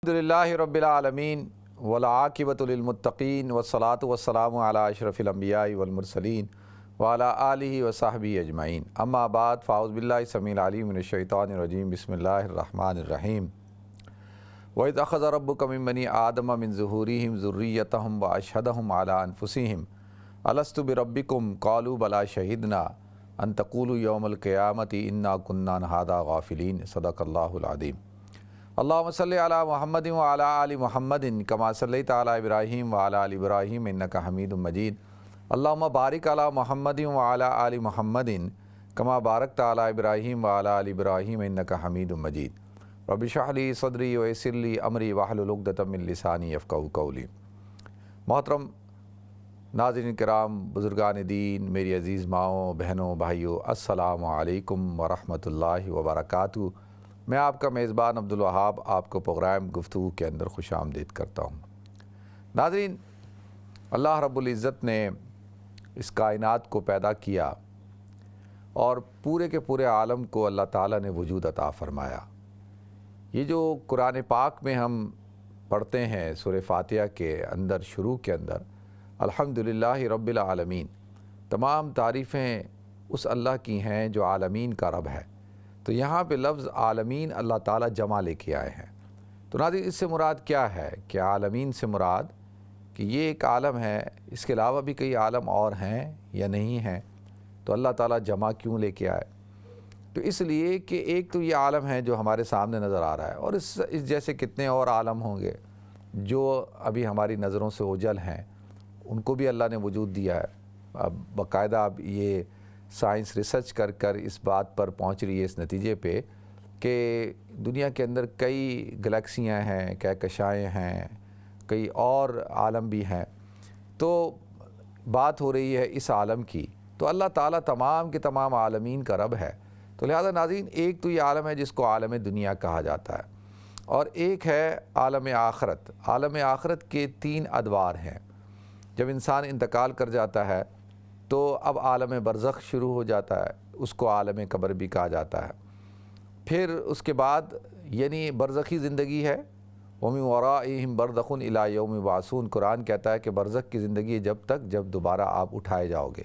الحمدللہ رب العالمین والعاقبۃ للمتقین والصلاۃ والسلام علی اشرف الانبیاء والمرسلین وعلی آلہ وصحبہ اجمعین، اما بعد فاعوذ باللہ السمیع العلیم من الشیطان الرجیم، بسم اللہ الرحمن الرحیم۔ وَإِذْ أَخَذَ رَبُّكَ مِن بَنِي آدَمَ مِن ظُهُورِهِمْ ذُرِّيَّتَهُمْ وَأَشْهَدَهُمْ عَلَىٰ أَنفُسِهِمْ أَلَسْتُ بِرَبِّكُمْ قَالُوا بَلَىٰ شَهِدْنَا أَن تَقُولُوا يَوْمَ الْقِيَامَةِ إِنَّا كُنَّا عَنْ هَٰذَا غَافِلِينَ صدق اللہ العظیم۔ اللہم صلی علی محمد وعلی آل محمد کما صلیت علی ابراہیم وعلی آل ابراہیم انک حمید مجید۔ اللہم بارک علی محمد وعلی آل محمد کما بارکت علی ابراہیم وعلی آل ابراہیم انک حمید مجید۔ رب اشرح لی صدری ویسر لی امری واحلل عقدۃ من لسانی یفقہوا قولی۔ محترم ناظرین کرام، بزرگان دین، میری عزیز ماؤں، بہنوں، بھائیوں، السلام علیکم ورحمۃ اللہ وبرکاتہ۔ میں آپ کا میزبان عبدالوہاب آپ کو پروگرام گفتگو کے اندر خوش آمدید کرتا ہوں۔ ناظرین، اللہ رب العزت نے اس کائنات کو پیدا کیا اور پورے کے پورے عالم کو اللہ تعالیٰ نے وجود عطا فرمایا۔ یہ جو قرآن پاک میں ہم پڑھتے ہیں سورہ فاتحہ کے اندر شروع کے اندر الحمدللہ رب العالمین، تمام تعریفیں اس اللہ کی ہیں جو عالمین کا رب ہے۔ تو یہاں پہ لفظ عالمین اللہ تعالیٰ جمع لے کے آئے ہیں۔ تو ناظرین، اس سے مراد کیا ہے کہ عالمین سے مراد کہ یہ ایک عالم ہے، اس کے علاوہ بھی کئی عالم اور ہیں یا نہیں ہیں؟ تو اللہ تعالیٰ جمع کیوں لے کے آئے؟ تو اس لیے کہ ایک تو یہ عالم ہے جو ہمارے سامنے نظر آ رہا ہے، اور اس جیسے کتنے اور عالم ہوں گے جو ابھی ہماری نظروں سے اوجھل ہیں، ان کو بھی اللہ نے وجود دیا ہے۔ اب باقاعدہ اب یہ سائنس ریسرچ کر کر اس بات پر پہنچ رہی ہے، اس نتیجے پہ کہ دنیا کے اندر کئی گلیکسیاں ہیں، کہکشائیں ہیں، کئی اور عالم بھی ہیں۔ تو بات ہو رہی ہے اس عالم کی، تو اللہ تعالیٰ تمام کے تمام عالمین کا رب ہے۔ تو لہذا ناظرین، ایک تو یہ عالم ہے جس کو عالم دنیا کہا جاتا ہے، اور ایک ہے عالم آخرت۔ عالم آخرت کے 3 ادوار ہیں۔ جب انسان انتقال کر جاتا ہے تو اب عالم برزخ شروع ہو جاتا ہے، اس کو عالم قبر بھی کہا جاتا ہے۔ پھر اس کے بعد یعنی برزخی زندگی ہے، وَمِن وَرَائِهِمْ بَرْزَخٌ إِلَىٰ يَوْمِ يُبْعَثُونَ۔ قرآن کہتا ہے کہ برزخ کی زندگی ہے جب تک جب دوبارہ آپ اٹھائے جاؤ گے۔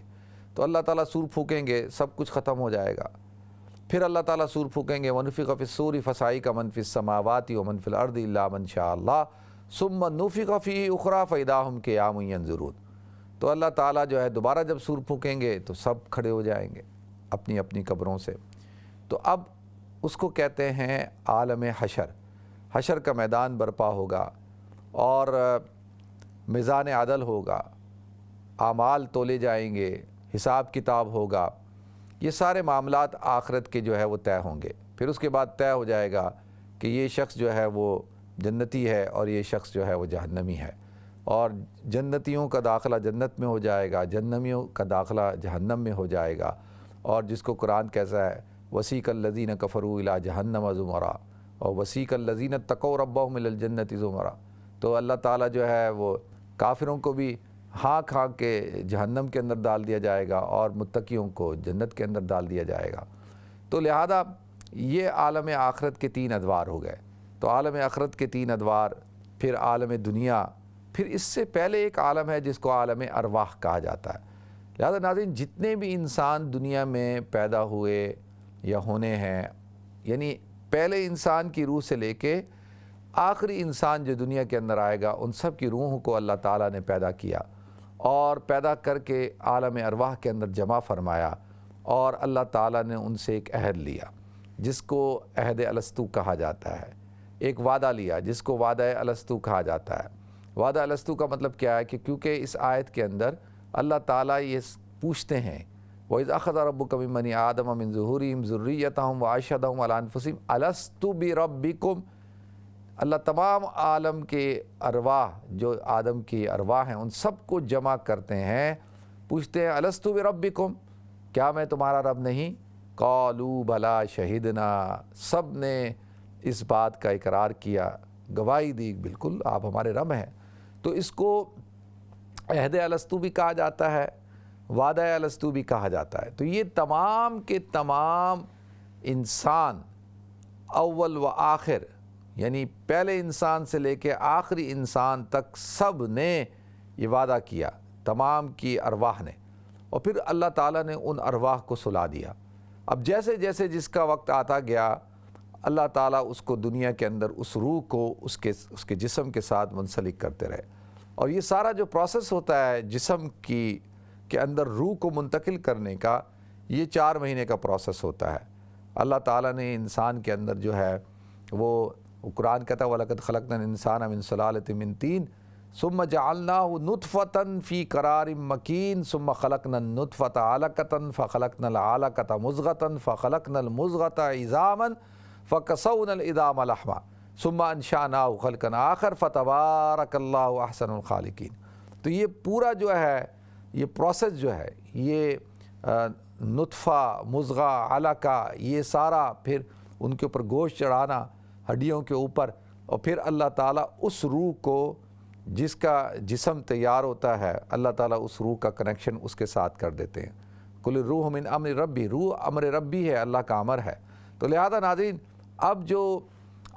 تو اللہ تعالیٰ سور پھونکیں گے، سب کچھ ختم ہو جائے گا۔ پھر اللہ تعالیٰ سور پھونکیں گے، وَنُفِخَ فِي الصُّورِ فَصَعِقَ مَن فِي السَّمَاوَاتِ وَمَن فِي الْأَرْضِ إِلَّا مَن شَاءَ اللَّهُ ثُمَّ نُفِخَ فِيهِ أُخْرَىٰ فَإِذَا هُمْ قِيَامٌ يَنظُرُونَ۔ تو اللہ تعالیٰ جو ہے دوبارہ جب سور پھونکیں گے تو سب کھڑے ہو جائیں گے اپنی اپنی قبروں سے۔ تو اب اس کو کہتے ہیں عالم حشر۔ حشر کا میدان برپا ہوگا اور میزان عدل ہوگا، اعمال تولے جائیں گے، حساب کتاب ہوگا۔ یہ سارے معاملات آخرت کے جو ہے وہ طے ہوں گے۔ پھر اس کے بعد طے ہو جائے گا کہ یہ شخص جو ہے وہ جنتی ہے اور یہ شخص جو ہے وہ جہنمی ہے، اور جنتیوں کا داخلہ جنت میں ہو جائے گا، جہنمیوں کا داخلہ جہنم میں ہو جائے گا۔ اور جس کو قرآن کہتا ہے وَسِیقَ الَّذِینَ كَفَرُوا إِلَىٰ جَهَنَّمَ زُمَرًا اور وَسِیقَ الَّذِینَ اتَّقَوْا رَبَّهُمْ إِلَى الْجَنَّةِ زُمَرًا۔ تو اللہ تعالیٰ جو ہے وہ کافروں کو بھی ہانک ہانک کے جہنم کے اندر ڈال دیا جائے گا اور متقیوں کو جنت کے اندر ڈال دیا جائے گا۔ تو لہذا یہ عالم آخرت کے 3 ادوار ہو گئے۔ تو عالم آخرت کے 3 ادوار، پھر عالم دنیا، پھر اس سے پہلے ایک عالم ہے جس کو عالم ارواح کہا جاتا ہے۔ لہذا ناظرین، جتنے بھی انسان دنیا میں پیدا ہوئے یا ہونے ہیں، یعنی پہلے انسان کی روح سے لے کے آخری انسان جو دنیا کے اندر آئے گا، ان سب کی روحوں کو اللہ تعالیٰ نے پیدا کیا اور پیدا کر کے عالم ارواح کے اندر جمع فرمایا، اور اللہ تعالیٰ نے ان سے ایک عہد لیا جس کو عہد الستو کہا جاتا ہے۔ ایک وعدہ لیا جس کو وعدہ الستو کہا جاتا ہے۔ وعدہ الستو کا مطلب کیا ہے کہ کیونکہ اس آیت کے اندر اللہ تعالیٰ یہ پوچھتے ہیں وَإِذْ أَخَذَ رَبُّكَ مِن بَنِي آدَمَ مِن ظُهُورِهِمْ ذُرِّيَّتَهُمْ وَأَشْهَدَهُمْ عَلَىٰ أَنفُسِهِمْ أَلَسْتُ بِرَبِّكُمْ۔ اللہ تمام عالم کے ارواح، جو آدم کی ارواح ہیں، ان سب کو جمع کرتے ہیں، پوچھتے ہیں أَلَسْتُ بِرَبِّكُمْ، کیا میں تمہارا رب نہیں؟ قَالُوا بَلَىٰ شَهِدْنَا، سب نے اس بات کا اقرار کیا، گواہی دی، بالکل آپ ہمارے رب ہیں۔ تو اس کو عہد الستو بھی کہا جاتا ہے، وعدہ الستو بھی کہا جاتا ہے۔ تو یہ تمام کے تمام انسان اول و آخر یعنی پہلے انسان سے لے کے آخری انسان تک سب نے یہ وعدہ کیا، تمام کی ارواح نے، اور پھر اللہ تعالیٰ نے ان ارواح کو سلا دیا۔ اب جیسے جیسے جس کا وقت آتا گیا اللہ تعالیٰ اس کو دنیا کے اندر اس روح کو اس کے جسم کے ساتھ منسلک کرتے رہے، اور یہ سارا جو پروسیس ہوتا ہے جسم کے اندر روح کو منتقل کرنے کا، یہ 4 مہینے کا پروسیس ہوتا ہے۔ اللہ تعالیٰ نے انسان کے اندر جو ہے وہ قرآن کہتا ہے وَلَقَدْ خَلَقْنَا الْإِنسَانَ مِنْ صُلَالَةٍ مِنْ طِينٍ ثُمَّ جَعَلْنَاهُ نُطْفَةً فِي قَرَارٍ مَكِينٍ ثُمَّ خَلَقْنَا النُّطْفَةَ عَلَقَةً فَخَلَقْنَا الْعَلَقَةَ مُضْغَةً فَخَلَقْنَا الْمُضْغَةَ عِظَامًا فَكَسَوْنَا الْعِظَامَ لَحْمًا ثُمَّ أَنشَأْنَاهُ خَلْقًا آخَرَ فَتَبَارَكَ اللَّهُ أَحْسَنُ الْخَالِقِينَ۔ تو یہ پورا جو ہے یہ پروسیس جو ہے، یہ نطفہ، مضغہ، علقہ، یہ سارا پھر ان کے اوپر گوشت چڑھانا ہڈیوں کے اوپر، اور پھر اللہ تعالیٰ اس روح کو جس کا جسم تیار ہوتا ہے اللہ تعالیٰ اس روح کا کنیکشن اس کے ساتھ کر دیتے ہیں۔ قُلِ الرُّوحُ مِنْ أَمْرِ رَبِّي، روح امر ربی ہے، اللہ کا امر ہے۔ تو لہذا ناظرین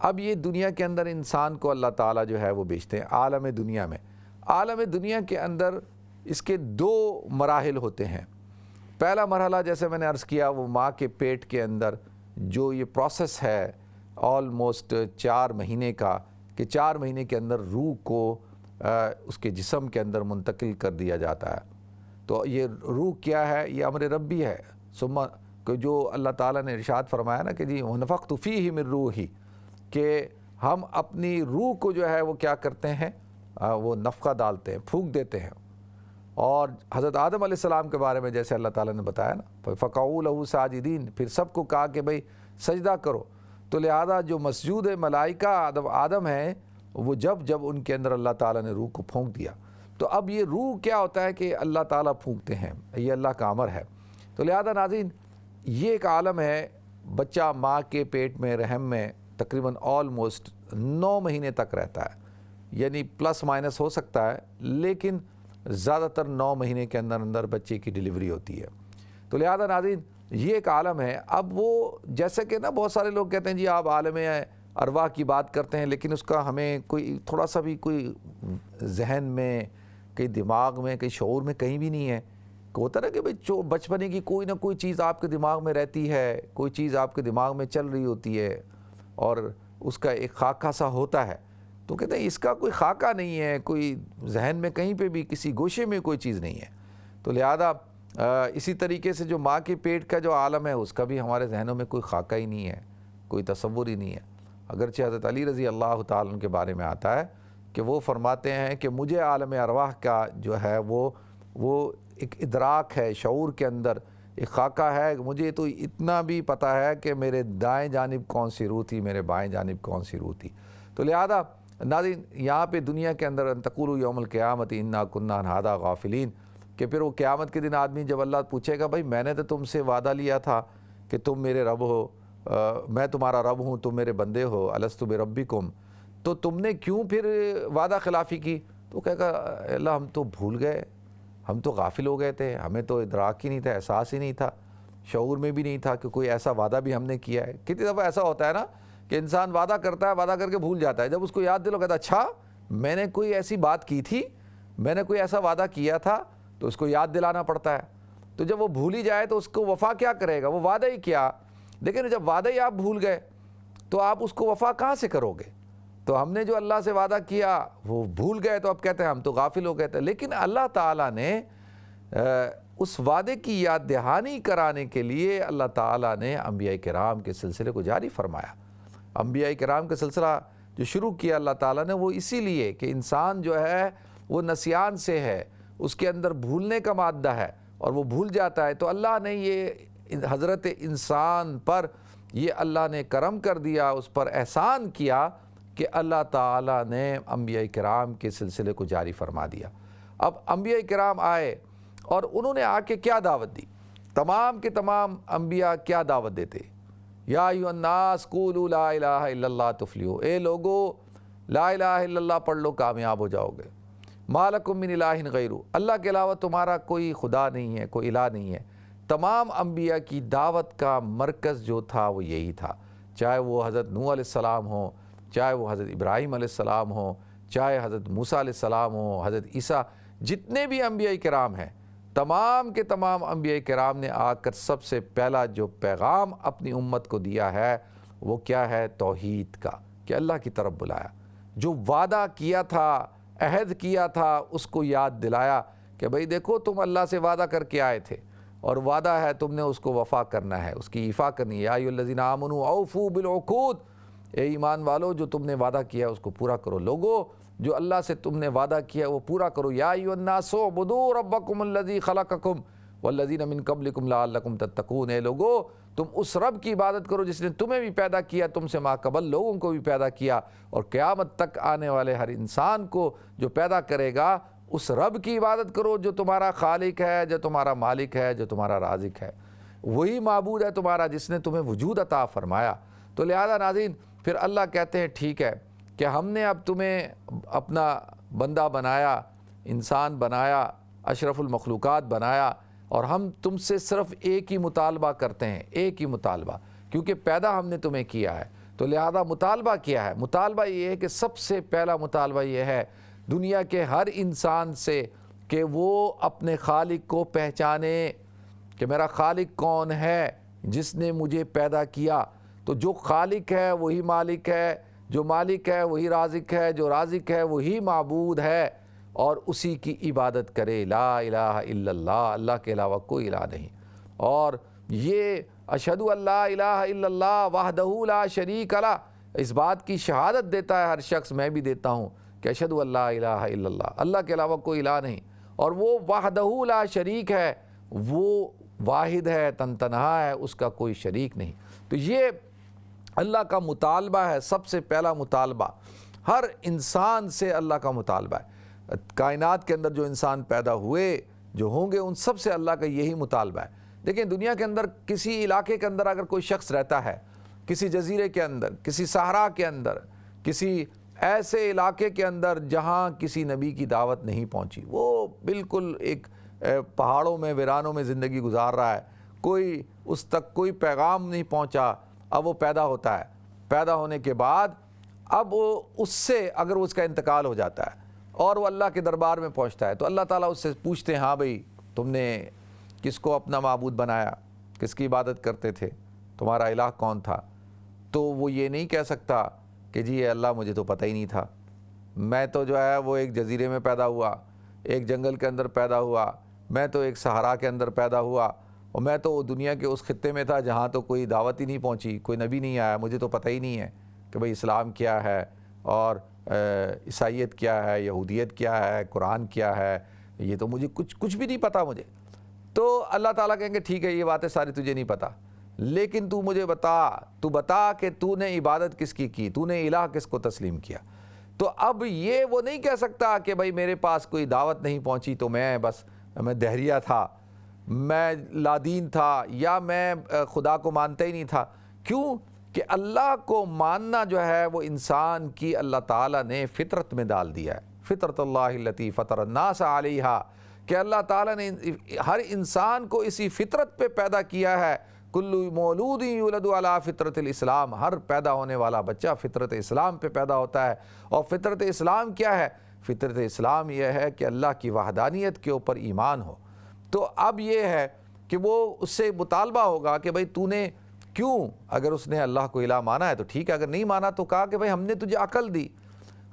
اب یہ دنیا کے اندر انسان کو اللہ تعالیٰ جو ہے وہ بھیجتے ہیں عالم دنیا میں۔ عالم دنیا کے اندر اس کے 2 مراحل ہوتے ہیں۔ پہلا مرحلہ جیسے میں نے عرض کیا وہ ماں کے پیٹ کے اندر جو یہ پروسیس ہے آلموسٹ 4 مہینے کا، کہ 4 مہینے کے اندر روح کو اس کے جسم کے اندر منتقل کر دیا جاتا ہے۔ تو یہ روح کیا ہے؟ یہ امر ربی ہے۔ ثم کہ جو اللہ تعالیٰ نے ارشاد فرمایا نا کہ جی وَنَفَخْتُ فِيهِ مِن رُوحِي، کہ ہم اپنی روح کو جو ہے وہ کیا کرتے ہیں، وہ نفخہ ڈالتے ہیں، پھونک دیتے ہیں۔ اور حضرت آدم علیہ السلام کے بارے میں جیسے اللہ تعالیٰ نے بتایا نا فَقَعُوا لَهُ سَاجِدِينَ، پھر سب کو کہا کہ بھئی سجدہ کرو۔ تو لہذا جو مسجود ملائکہ آدم ہیں وہ جب ان کے اندر اللہ تعالیٰ نے روح کو پھونک دیا، تو اب یہ روح کیا ہوتا ہے کہ اللہ تعالیٰ پھونکتے ہیں، یہ اللہ کا امر ہے۔ تو لہذا ناظرین یہ ایک عالم ہے، بچہ ماں کے پیٹ میں رحم میں تقریباً آلموسٹ 9 مہینے تک رہتا ہے، یعنی پلس مائنس ہو سکتا ہے، لیکن زیادہ تر 9 مہینے کے اندر بچے کی ڈیلیوری ہوتی ہے۔ تو لہذا ناظرین یہ ایک عالم ہے۔ اب وہ جیسے کہ نا بہت سارے لوگ کہتے ہیں جی آپ عالم ارواح کی بات کرتے ہیں، لیکن اس کا ہمیں کوئی تھوڑا سا بھی کوئی ذہن میں، کہیں دماغ میں، کہیں شعور میں کہیں بھی نہیں ہے۔ کہ ہوتا ہے نا کہ بھئی بچپنے کی کوئی نہ کوئی چیز آپ کے دماغ میں رہتی ہے، کوئی چیز آپ کے دماغ میں چل رہی ہوتی ہے اور اس کا ایک خاکہ سا ہوتا ہے۔ تو کہتے ہیں اس کا کوئی خاکہ نہیں ہے، کوئی ذہن میں کہیں پہ بھی کسی گوشے میں کوئی چیز نہیں ہے۔ تو لہذا اسی طریقے سے جو ماں کے پیٹ کا جو عالم ہے اس کا بھی ہمارے ذہنوں میں کوئی خاکہ ہی نہیں ہے، کوئی تصور ہی نہیں ہے۔ اگرچہ حضرت علی رضی اللہ تعالیٰ عنہ کے بارے میں آتا ہے کہ وہ فرماتے ہیں کہ مجھے عالم ارواح کا جو ہے وہ ایک ادراک ہے، شعور کے اندر ایک خاکہ ہے، مجھے تو اتنا بھی پتہ ہے کہ میرے دائیں جانب کون سی روح تھی، میرے بائیں جانب کون سی روح تھی۔ تو لہذا ناظرین یہاں پہ دنیا کے اندر ان تقولوا یوم القیامت انا کنا عن ھذا غافلین، کہ پھر وہ قیامت کے دن آدمی جب اللہ پوچھے گا بھائی میں نے تو تم سے وعدہ لیا تھا کہ تم میرے رب ہو، میں تمہارا رب ہوں، تم میرے بندے ہو، الستُ بربکم، تو تم نے کیوں پھر وعدہ خلافی کی؟ تو کہے گا اللہ ہم تو بھول گئے، ہم تو غافل ہو گئے تھے، ہمیں تو ادراک ہی نہیں تھا، احساس ہی نہیں تھا، شعور میں بھی نہیں تھا کہ کوئی ایسا وعدہ بھی ہم نے کیا ہے۔ کتنی دفعہ ایسا ہوتا ہے نا کہ انسان وعدہ کرتا ہے، وعدہ کر کے بھول جاتا ہے، جب اس کو یاد دلو کہتا ہے اچھا میں نے کوئی ایسی بات کی تھی، میں نے کوئی ایسا وعدہ کیا تھا، تو اس کو یاد دلانا پڑتا ہے۔ تو جب وہ بھول ہی جائے تو اس کو وفا کیا کرے گا، وہ وعدہ ہی کیا، لیکن جب وعدہ ہی آپ بھول گئے تو آپ اس کو وفا کہاں سے کرو گے؟ تو ہم نے جو اللہ سے وعدہ کیا وہ بھول گئے تو اب کہتے ہیں ہم تو غافل ہو گئے تھے، لیکن اللہ تعالیٰ نے اس وعدے کی یاد دہانی کرانے کے لیے اللہ تعالیٰ نے انبیاء کرام کے سلسلے کو جاری فرمایا۔ انبیاء کرام کا سلسلہ جو شروع کیا اللہ تعالیٰ نے وہ اسی لیے کہ انسان جو ہے وہ نسیان سے ہے، اس کے اندر بھولنے کا مادہ ہے اور وہ بھول جاتا ہے، تو اللہ نے یہ حضرت انسان پر یہ اللہ نے کرم کر دیا، اس پر احسان کیا کہ اللہ تعالیٰ نے انبیاء کرام کے سلسلے کو جاری فرما دیا۔ اب انبیاء کرام آئے اور انہوں نے آ کے کیا دعوت دی؟ تمام کے تمام انبیاء کیا دعوت دیتے؟ یا ایھا الناس قولوا لا الہ الا اللہ تفلحوا، اے لوگو لا الہ الا اللہ پڑھ لو کامیاب ہو جاؤ گے۔ ما لکم من الہ غیرہ، اللہ کے علاوہ تمہارا کوئی خدا نہیں ہے، کوئی الہ نہیں ہے۔ تمام انبیاء کی دعوت کا مرکز جو تھا وہ یہی تھا، چاہے وہ حضرت نوح علیہ السلام ہوں، چاہے وہ حضرت ابراہیم علیہ السلام ہوں، چاہے حضرت موسیٰ علیہ السلام ہوں، حضرت عیسیٰ، جتنے بھی انبیاء کرام ہیں، تمام کے تمام انبیاء کرام نے آ کر سب سے پہلا جو پیغام اپنی امت کو دیا ہے وہ کیا ہے؟ توحید کا، کہ اللہ کی طرف بلایا، جو وعدہ کیا تھا، عہد کیا تھا، اس کو یاد دلایا کہ بھئی دیکھو تم اللہ سے وعدہ کر کے آئے تھے اور وعدہ ہے تم نے اس کو وفا کرنا ہے، اس کی ایفا کرنی ہے۔ یا ایھا الذین آمنوا اوفوا بالعقود، اے ایمان والو جو تم نے وعدہ کیا ہے اس کو پورا کرو، لوگو جو اللہ سے تم نے وعدہ کیا ہے وہ پورا کرو۔ یا ایھا الناس اعبدوا ربکم الذی خلقکم والذین من قبلکم لعلکم تتقون، اے لوگو تم اس رب کی عبادت کرو جس نے تمہیں بھی پیدا کیا، تم سے ما قبل لوگوں کو بھی پیدا کیا، اور قیامت تک آنے والے ہر انسان کو جو پیدا کرے گا اس رب کی عبادت کرو جو تمہارا خالق ہے، جو تمہارا مالک ہے، جو تمہارا رازق ہے، وہی معبود ہے تمہارا جس نے تمہیں وجود عطا فرمایا۔ تو لہذا ناظرین پھر اللہ کہتے ہیں ٹھیک ہے کہ ہم نے اب تمہیں اپنا بندہ بنایا، انسان بنایا، اشرف المخلوقات بنایا، اور ہم تم سے صرف ایک ہی مطالبہ کرتے ہیں، ایک ہی مطالبہ، کیونکہ پیدا ہم نے تمہیں کیا ہے۔ تو لہذا مطالبہ کیا ہے؟ مطالبہ یہ ہے کہ سب سے پہلا مطالبہ یہ ہے دنیا کے ہر انسان سے کہ وہ اپنے خالق کو پہچانے کہ میرا خالق کون ہے جس نے مجھے پیدا کیا۔ تو جو خالق ہے وہی مالک ہے، جو مالک ہے وہی رازق ہے، جو رازق ہے وہی معبود ہے، اور اسی کی عبادت کرے۔ لا الہ الا اللہ، اللہ کے علاوہ کوئی الہ نہیں۔ اور یہ اشہد ان لا الہ الا اللہ وحدہ لا شریک لہ، اس بات کی شہادت دیتا ہے ہر شخص، میں بھی دیتا ہوں کہ اشہد ان لا الہ الا اللہ، اللہ کے علاوہ کوئی الہ نہیں، اور وہ وحدہ لا شریک ہے، وہ واحد ہے، تنہا ہے، اس کا کوئی شریک نہیں۔ تو یہ اللہ کا مطالبہ ہے، سب سے پہلا مطالبہ ہر انسان سے اللہ کا مطالبہ ہے۔ کائنات کے اندر جو انسان پیدا ہوئے، جو ہوں گے، ان سب سے اللہ کا یہی مطالبہ ہے۔ دیکھیں دنیا کے اندر کسی علاقے کے اندر اگر کوئی شخص رہتا ہے، کسی جزیرے کے اندر، کسی صحرا کے اندر، کسی ایسے علاقے کے اندر جہاں کسی نبی کی دعوت نہیں پہنچی، وہ بالکل ایک پہاڑوں میں، ویرانوں میں زندگی گزار رہا ہے، کوئی اس تک کوئی پیغام نہیں پہنچا، اب وہ پیدا ہوتا ہے، پیدا ہونے کے بعد اب وہ اس سے اگر اس کا انتقال ہو جاتا ہے اور وہ اللہ کے دربار میں پہنچتا ہے تو اللہ تعالیٰ اس سے پوچھتے ہیں ہاں بھئی تم نے کس کو اپنا معبود بنایا، کس کی عبادت کرتے تھے، تمہارا الہ کون تھا؟ تو وہ یہ نہیں کہہ سکتا کہ جی اے اللہ مجھے تو پتہ ہی نہیں تھا، میں تو جو ہے وہ ایک جزیرے میں پیدا ہوا، ایک جنگل کے اندر پیدا ہوا، میں تو ایک صحرا کے اندر پیدا ہوا، اور میں تو دنیا کے اس خطے میں تھا جہاں تو کوئی دعوت ہی نہیں پہنچی، کوئی نبی نہیں آیا، مجھے تو پتہ ہی نہیں ہے کہ بھئی اسلام کیا ہے اور عیسائیت کیا ہے، یہودیت کیا ہے، قرآن کیا ہے، یہ تو مجھے کچھ بھی نہیں پتہ مجھے۔ تو اللہ تعالیٰ کہیں گے ٹھیک ہے یہ باتیں ساری تجھے نہیں پتہ، لیکن تو مجھے بتا کہ تو نے عبادت کس کی تو نے الہ کس کو تسلیم کیا۔ تو اب یہ وہ نہیں کہہ سکتا کہ بھئی میرے پاس کوئی دعوت نہیں پہنچی تو میں دہریہ تھا، میں لادین تھا، یا میں خدا کو مانتا ہی نہیں تھا۔ کیوں کہ اللہ کو ماننا جو ہے وہ انسان کی اللہ تعالیٰ نے فطرت میں ڈال دیا ہے، فطرت اللہ التی فطر الناس علیہا، کہ اللہ تعالیٰ نے ہر انسان کو اسی فطرت پہ پیدا کیا ہے۔ کل مولود یولد علی فطرت الاسلام، ہر پیدا ہونے والا بچہ فطرت اسلام پہ پیدا ہوتا ہے۔ اور فطرت اسلام کیا ہے؟ فطرت اسلام یہ ہے کہ اللہ کی وحدانیت کے اوپر ایمان ہو۔ تو اب یہ ہے کہ وہ اس سے مطالبہ ہوگا کہ بھئی تو نے کیوں، اگر اس نے اللہ کو الہ مانا ہے تو ٹھیک ہے، اگر نہیں مانا تو کہا کہ بھئی ہم نے تجھے عقل دی،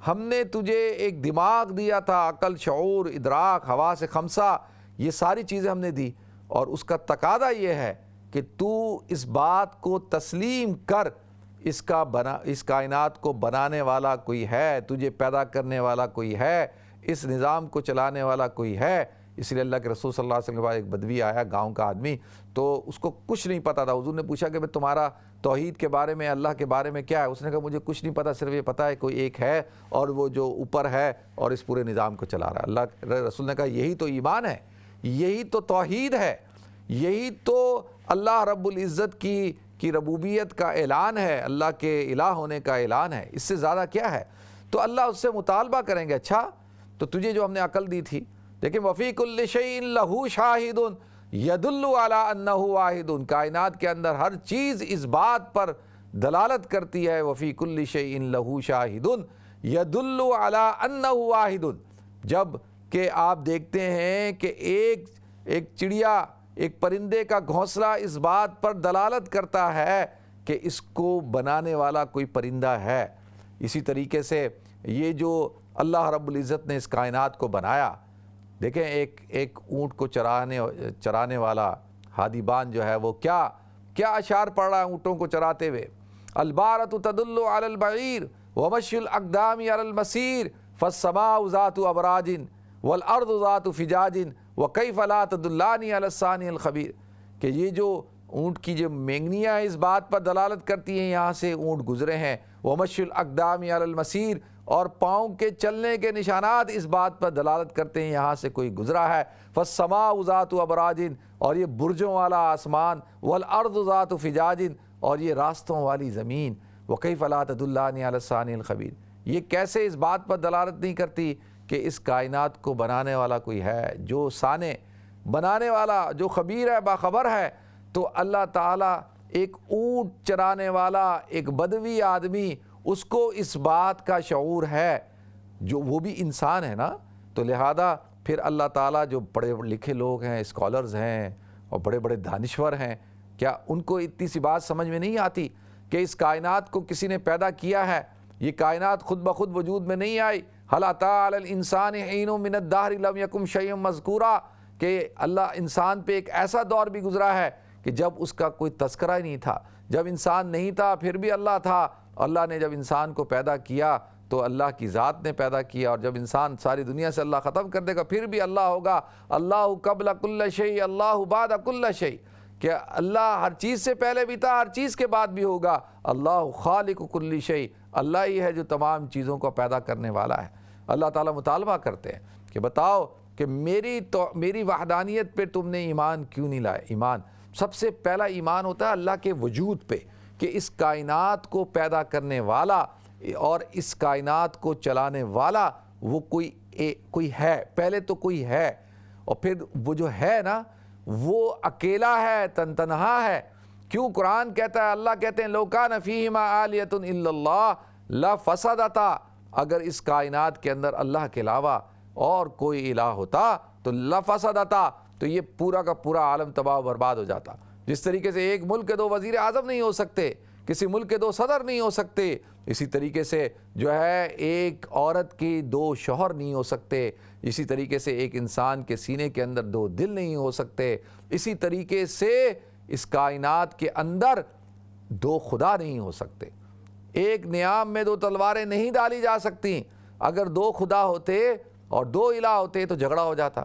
ہم نے تجھے ایک دماغ دیا تھا، عقل، شعور، ادراک، حواس خمسہ، یہ ساری چیزیں ہم نے دی، اور اس کا تقاضا یہ ہے کہ تو اس بات کو تسلیم کر، اس کائنات کو بنانے والا کوئی ہے، تجھے پیدا کرنے والا کوئی ہے، اس نظام کو چلانے والا کوئی ہے۔ اس لیے اللہ کے رسول صلی اللہ علیہ وسلم کے پاس ایک بدوی آیا، گاؤں کا آدمی، تو اس کو کچھ نہیں پتا تھا۔ حضور نے پوچھا کہ تمہارا توحید کے بارے میں، اللہ کے بارے میں کیا ہے؟ اس نے کہا مجھے کچھ نہیں پتا، صرف یہ پتا ہے کوئی ایک ہے اور وہ جو اوپر ہے اور اس پورے نظام کو چلا رہا ہے۔ اللہ کے رسول نے کہا یہی تو ایمان ہے، یہی تو توحید ہے، یہی تو اللہ رب العزت کی ربوبیت کا اعلان ہے، اللہ کے الہ ہونے کا اعلان ہے، اس سے زیادہ کیا ہے؟ تو اللہ اس سے مطالبہ کریں گے اچھا تو تجھے جو ہم نے عقل دی تھی، لیکن وفی کل شیء لہ شاہد یدل علی انہ واحد، کائنات کے اندر ہر چیز اس بات پر دلالت کرتی ہے وفی کل شیء لہ شاہد یدل علی انہ واحد، جب کہ آپ دیکھتے ہیں کہ ایک چڑیا، ایک پرندے کا گھونسلہ اس بات پر دلالت کرتا ہے کہ اس کو بنانے والا کوئی پرندہ ہے۔ اسی طریقے سے یہ جو اللہ رب العزت نے اس کائنات کو بنایا، دیکھیں ایک اونٹ کو چرانے والا ہادیبان جو ہے وہ کیا اشعار پڑھ رہا ہے اونٹوں کو چراتے ہوئے، البارۃ تدل علی البعیر ومشی الاقدام علی المسیر فالسماء ذات ابراج والارض ذات فجاج وکیف لا تدلان علی الثانی الخبیر، کہ یہ جو اونٹ کی جو مینگنیاں اس بات پر دلالت کرتی ہیں یہاں سے اونٹ گزرے ہیں، ومشی الاقدام علی المسیر، اور پاؤں کے چلنے کے نشانات اس بات پر دلالت کرتے ہیں یہاں سے کوئی گزرا ہے، فالسماء ذات ابراج، اور یہ برجوں والا آسمان، والارض ذات فجاج، اور یہ راستوں والی زمین، وکیف لا تدلان علی الثانی الخبیر، یہ کیسے اس بات پر دلالت نہیں کرتی کہ اس کائنات کو بنانے والا کوئی ہے، جو صانع بنانے والا، جو خبیر ہے، باخبر ہے۔ تو اللہ تعالیٰ ایک اونٹ چرانے والا ایک بدوی آدمی، اس کو اس بات کا شعور ہے، جو وہ بھی انسان ہے نا، تو لہذا پھر اللہ تعالیٰ جو پڑھے لکھے لوگ ہیں، اسکالرز ہیں اور بڑے بڑے دانشور ہیں، کیا ان کو اتنی سی بات سمجھ میں نہیں آتی کہ اس کائنات کو کسی نے پیدا کیا ہے؟ یہ کائنات خود بخود وجود میں نہیں آئی۔ هل اتى على الانسان حين من الدهر لم يكن شيئا مذكورا، کہ اللہ انسان پہ ایک ایسا دور بھی گزرا ہے کہ جب اس کا کوئی تذکرہ ہی نہیں تھا، جب انسان نہیں تھا پھر بھی اللہ تھا۔ اللہ نے جب انسان کو پیدا کیا تو اللہ کی ذات نے پیدا کیا، اور جب انسان ساری دنیا سے اللہ ختم کر دے گا پھر بھی اللہ ہوگا۔ اللہ قبل کل شیء اللہ بعد کل شیء، کہ اللہ ہر چیز سے پہلے بھی تھا، ہر چیز کے بعد بھی ہوگا۔ اللہ خالق کل شیء، اللہ ہی ہے جو تمام چیزوں کو پیدا کرنے والا ہے۔ اللہ تعالیٰ مطالبہ کرتے ہیں کہ بتاؤ کہ میری وحدانیت پہ تم نے ایمان کیوں نہیں لائے؟ ایمان، سب سے پہلا ایمان ہوتا ہے اللہ کے وجود پہ، کہ اس کائنات کو پیدا کرنے والا اور اس کائنات کو چلانے والا وہ کوئی ہے، پہلے تو کوئی ہے، اور پھر وہ جو ہے نا وہ اکیلا ہے، تنہا ہے۔ کیوں قرآن کہتا ہے، اللہ کہتے ہیں لو کان فیہما آلیۃ الا اللہ لفسدتا، اگر اس کائنات کے اندر اللہ کے علاوہ اور کوئی الہ ہوتا تو لفسدتا، تو یہ پورا کا پورا عالم تباہ و برباد ہو جاتا۔ جس طریقے سے ایک ملک کے 2 وزیر اعظم نہیں ہو سکتے، کسی ملک کے 2 صدر نہیں ہو سکتے، اسی طریقے سے جو ہے ایک عورت کی 2 شوہر نہیں ہو سکتے، اسی طریقے سے ایک انسان کے سینے کے اندر 2 دل نہیں ہو سکتے، اسی طریقے سے اس کائنات کے اندر 2 خدا نہیں ہو سکتے، ایک نیام میں 2 تلواریں نہیں ڈالی جا سکتی۔ اگر 2 خدا ہوتے اور 2 الہ ہوتے تو جھگڑا ہو جاتا،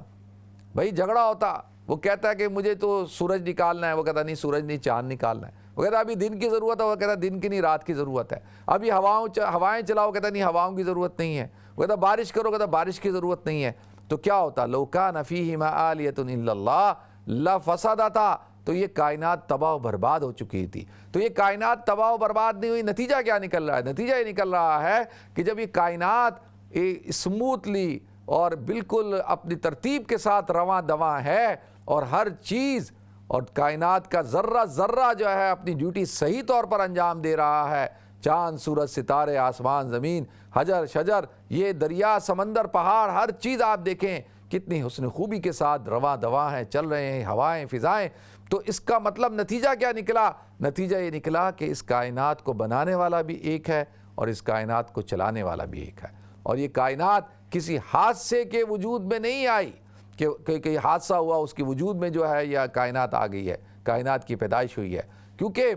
بھائی جھگڑا ہوتا۔ وہ کہتا ہے کہ مجھے تو سورج نکالنا ہے، وہ کہتا نہیں سورج نہیں، چاند نکالنا ہے۔ وہ کہتا ابھی دن کی ضرورت ہے، وہ کہتا دن کی نہیں، رات کی ضرورت ہے۔ ابھی ہوائیں چلاؤ، کہتا نہیں ہواؤں کی ضرورت نہیں ہے۔ وہ کہتا بارش کرو، کہتا بارش کی ضرورت نہیں ہے۔ تو کیا ہوتا؟ لو کان فیہما آلیۃ الا اللہ لفسدتا، تو یہ کائنات تباہ و برباد ہو چکی تھی۔ تو یہ کائنات تباہ و برباد نہیں ہوئی، نتیجہ کیا نکل رہا ہے؟ نتیجہ یہ نکل رہا ہے کہ جب یہ کائنات اسموتھلی اور بالکل اپنی ترتیب کے ساتھ رواں دواں ہے، اور ہر چیز اور کائنات کا ذرہ ذرہ جو ہے اپنی ڈیوٹی صحیح طور پر انجام دے رہا ہے، چاند سورج ستارے آسمان زمین حجر شجر، یہ دریا سمندر پہاڑ، ہر چیز آپ دیکھیں کتنی حسن خوبی کے ساتھ رواں دواں ہیں، چل رہے ہیں، ہوائیں فضائیں۔ تو اس کا مطلب نتیجہ کیا نکلا؟ نتیجہ یہ نکلا کہ اس کائنات کو بنانے والا بھی ایک ہے اور اس کائنات کو چلانے والا بھی ایک ہے، اور یہ کائنات کسی حادثے کے وجود میں نہیں آئی کہ حادثہ ہوا اس کے وجود میں جو ہے یا کائنات آ گئی ہے، کائنات کی پیدائش ہوئی ہے۔ کیونکہ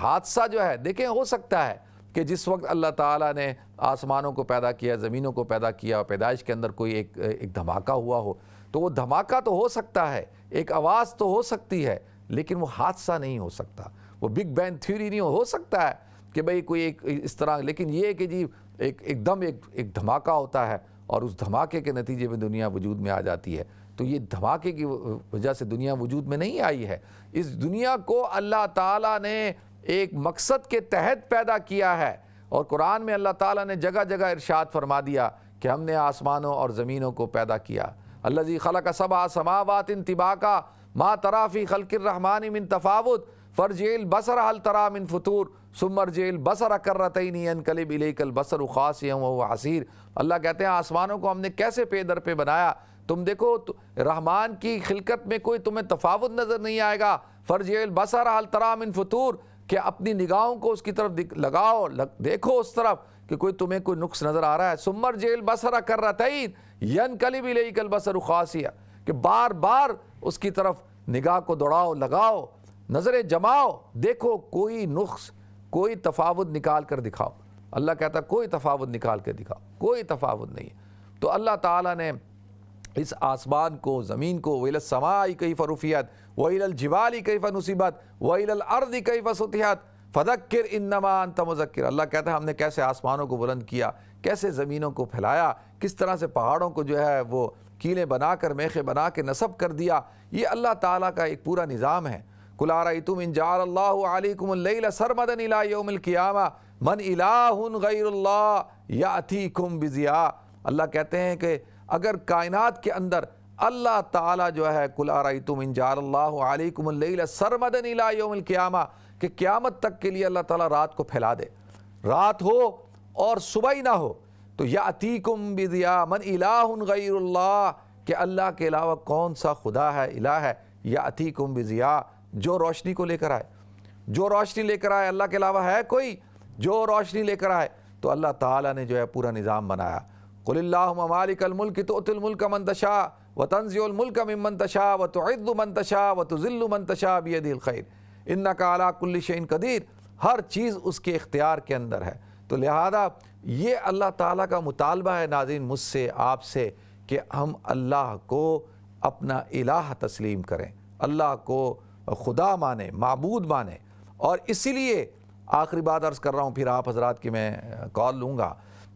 حادثہ جو ہے دیکھیں ہو سکتا ہے کہ جس وقت اللہ تعالیٰ نے آسمانوں کو پیدا کیا، زمینوں کو پیدا کیا، اور پیدائش کے اندر کوئی ایک دھماکہ ہوا ہو، تو وہ دھماکہ تو ہو سکتا ہے، ایک آواز تو ہو سکتی ہے، لیکن وہ حادثہ نہیں ہو سکتا، وہ بگ بینگ تھیوری نہیں ہو سکتا ہے کہ بھئی کوئی ایک اس طرح، لیکن یہ کہ جی ایک دم ایک دھماکہ ہوتا ہے اور اس دھماکے کے نتیجے میں دنیا وجود میں آ جاتی ہے۔ تو یہ دھماکے کی وجہ سے دنیا وجود میں نہیں آئی ہے، اس دنیا کو اللہ تعالیٰ نے ایک مقصد کے تحت پیدا کیا ہے، اور قرآن میں اللہ تعالیٰ نے جگہ جگہ ارشاد فرما دیا کہ ہم نے آسمانوں اور زمینوں کو پیدا کیا۔ الذی خلق سبع سماوات طباقا ما تری فی خلق الرحمن من تفاوت فرجع البصر هل ترى من فطور ثم ارجع البصر کرتین ينقلب الیک البصر خاسئا وهو حسیر۔ اللہ کہتے ہیں آسمانوں کو ہم نے کیسے پے در پہ بنایا، تم دیکھو رحمان کی خلقت میں کوئی تمہیں تفاوت نظر نہیں آئے گا۔ فرجع البصر هل ترى من فطور، کہ اپنی نگاہوں کو اس کی طرف لگاؤ، دیکھو اس طرف کہ کوئی تمہیں کوئی نقص نظر آ رہا ہے۔ ثم ارجع البصر کرتین ينقلب الیک البصر خاسئا، کہ بار بار اس کی طرف نگاہ کو دوڑاؤ، لگاؤ، نظریں جماؤ، دیکھو کوئی نقص، کوئی تفاوت نکال کر دکھاؤ۔ اللہ کہتا ہے کوئی تفاوت نکال کے دکھاؤ، کوئی تفاوت نہیں ہے۔ تو اللہ تعالیٰ نے اس آسمان کو، زمین کو، وَإِلَى السَّمَاءِ كَيْفَ رُفِعَتْ وَإِلَى الْجِبَالِ كَيْفَ نُصِبَتْ وَإِلَى الْأَرْضِ كَيْفَ سُطِحَتْ فَذَكِّرْ إِنَّمَا أَنْتَ مُذَكِّرٌ۔ اللہ کہتا ہے ہم نے کیسے آسمانوں کو بلند کیا، کیسے زمینوں کو پھیلایا، کس طرح سے پہاڑوں کو جو ہے وہ کیلیں بنا کر، میخیں بنا کے نصب کر دیا۔ یہ اللہ تعالیٰ کا ایک پورا نظام ہے۔ قُلْ أَرَأَيْتُمْ إِنْ جَعَلَ اللَّهُ عَلَيْكُمُ اللَّيْلَ سَرْمَدًا إِلَىٰ يَوْمِ الْقِيَامَةِ مَنْ إِلَٰهٌ غَيْرُ اللَّهِ يَأْتِيكُمْ بِضِيَاءٍ۔ اللہ کہتے ہیں کہ اگر کائنات کے اندر اللہ تعالیٰ جو ہے قُلْ أَرَأَيْتُمْ إِنْ جَعَلَ اللَّهُ عَلَيْكُمُ اللَّيْلَ سَرْمَدًا إِلَىٰ يَوْمِ الْقِيَامَةِ، کہ قیامت تک کے لیے اللہ تعالیٰ رات کو پھیلا دے، رات ہو اور صبح ہی نہ ہو، تو یأتیکم بضیاء من الہ غیر اللہ، کہ اللہ کے علاوہ کون سا خدا ہے، الہ ہے، یأتیکم بضیاء، جو روشنی کو لے کر آئے، جو روشنی لے کر آئے۔ اللہ کے علاوہ ہے کوئی جو روشنی لے کر آئے؟ تو اللہ تعالیٰ نے جو ہے پورا نظام بنایا۔ قل اللہم مالک الملک تؤتی الملک من تشاء وتنزع الملک ممن تشاء وتعز من تشاء وتذل من تشاء بیدہ الخیر انک علی کل شیء قدیر۔ ہر چیز اس کے اختیار کے اندر ہے۔ تو لہذا یہ اللہ تعالیٰ کا مطالبہ ہے ناظرین مجھ سے، آپ سے، کہ ہم اللہ کو اپنا الہ تسلیم کریں، اللہ کو خدا مانیں، معبود مانیں۔ اور اسی لیے آخری بات عرض کر رہا ہوں، پھر آپ حضرات کی میں کال لوں گا،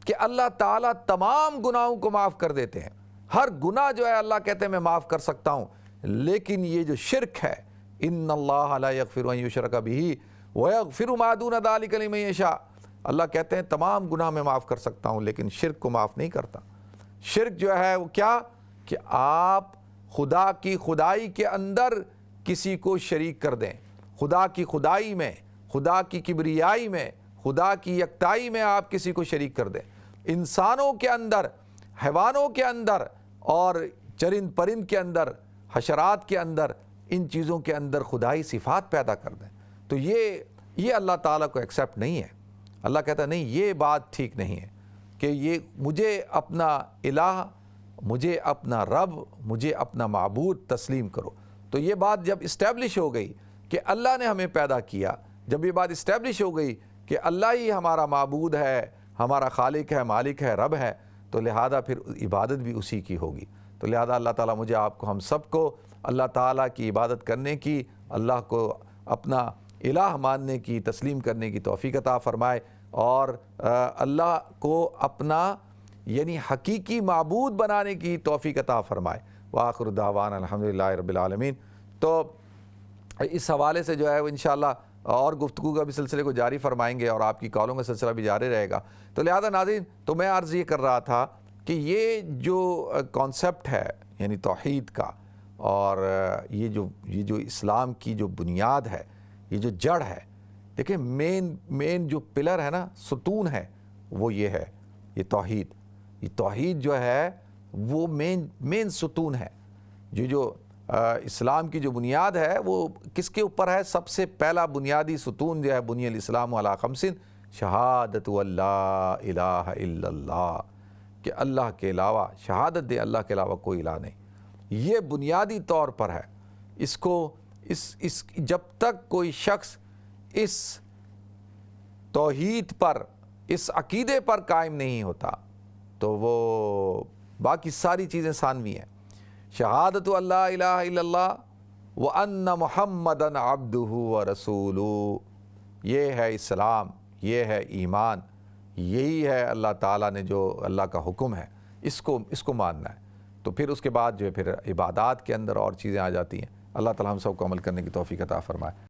کہ اللہ تعالیٰ تمام گناہوں کو معاف کر دیتے ہیں۔ ہر گناہ جو ہے اللہ کہتے ہیں میں معاف کر سکتا ہوں، لیکن یہ جو شرک ہے، ان اللہ لا یغفر ان یشرک بہ ویغفر ما دون ذلک لمن یشاء، اللہ کہتے ہیں تمام گناہ میں معاف کر سکتا ہوں لیکن شرک کو معاف نہیں کرتا۔ شرک جو ہے وہ کیا، کہ آپ خدا کی خدائی کے اندر کسی کو شریک کر دیں، خدا کی خدائی میں، خدا کی کبریائی میں، خدا کی یکتائی میں آپ کسی کو شریک کر دیں۔ انسانوں کے اندر، حیوانوں کے اندر اور چرند پرند کے اندر، حشرات کے اندر، ان چیزوں کے اندر خدائی صفات پیدا کر دیں، تو یہ اللہ تعالیٰ کو ایکسیپٹ نہیں ہے۔ اللہ کہتا ہے نہیں، یہ بات ٹھیک نہیں ہے کہ یہ مجھے اپنا الہ، مجھے اپنا رب، مجھے اپنا معبود تسلیم کرو۔ تو یہ بات جب اسٹیبلش ہو گئی کہ اللہ نے ہمیں پیدا کیا، جب یہ بات اسٹیبلش ہو گئی کہ اللہ ہی ہمارا معبود ہے، ہمارا خالق ہے، مالک ہے، رب ہے، تو لہذا پھر عبادت بھی اسی کی ہوگی۔ تو لہذا اللہ تعالیٰ مجھے آپ کو، ہم سب کو اللہ تعالیٰ کی عبادت کرنے کی، اللہ کو اپنا الہ ماننے کی، تسلیم کرنے کی توفیق عطا فرمائے، اور اللہ کو اپنا یعنی حقیقی معبود بنانے کی توفیق عطا فرمائے۔ وآخر دعوانا الحمدللہ رب العالمین۔ تو اس حوالے سے جو ہے وہ انشاءاللہ اور گفتگو کا بھی سلسلے کو جاری فرمائیں گے، اور آپ کی کالوں کا سلسلہ بھی جاری رہے گا۔ تو لہذا ناظرین، تو میں عرض یہ کر رہا تھا کہ یہ جو کانسیپٹ ہے یعنی توحید کا، اور یہ جو اسلام کی جو بنیاد ہے، یہ جو جڑ ہے، دیکھیں مین جو پلر ہے نا، ستون ہے، وہ یہ ہے، یہ توحید۔ یہ توحید جو ہے وہ مین ستون ہے۔ جو اسلام کی جو بنیاد ہے وہ کس کے اوپر ہے؟ سب سے پہلا بنیادی ستون جو ہے، بنی الاسلام علی خمس، شہادت اللہ الہ الا اللہ، کہ اللہ کے علاوہ، شہادت دے اللہ کے علاوہ کوئی الہ نہیں۔ یہ بنیادی طور پر ہے۔ اس کو جب تک کوئی شخص اس توحید پر، اس عقیدے پر قائم نہیں ہوتا تو وہ باقی ساری چیزیں ثانوی ہیں۔ شہادت اللہ الہ الا اللہ وان محمدًا عبدہ ورسولہ، یہ ہے اسلام، یہ ہے ایمان، یہی ہے اللہ تعالیٰ نے جو اللہ کا حکم ہے، اس کو ماننا ہے۔ تو پھر اس کے بعد جو ہے پھر عبادات کے اندر اور چیزیں آ جاتی ہیں۔ اللہ تعالیٰ ہم سب کو عمل کرنے کی توفیق عطا فرمائے۔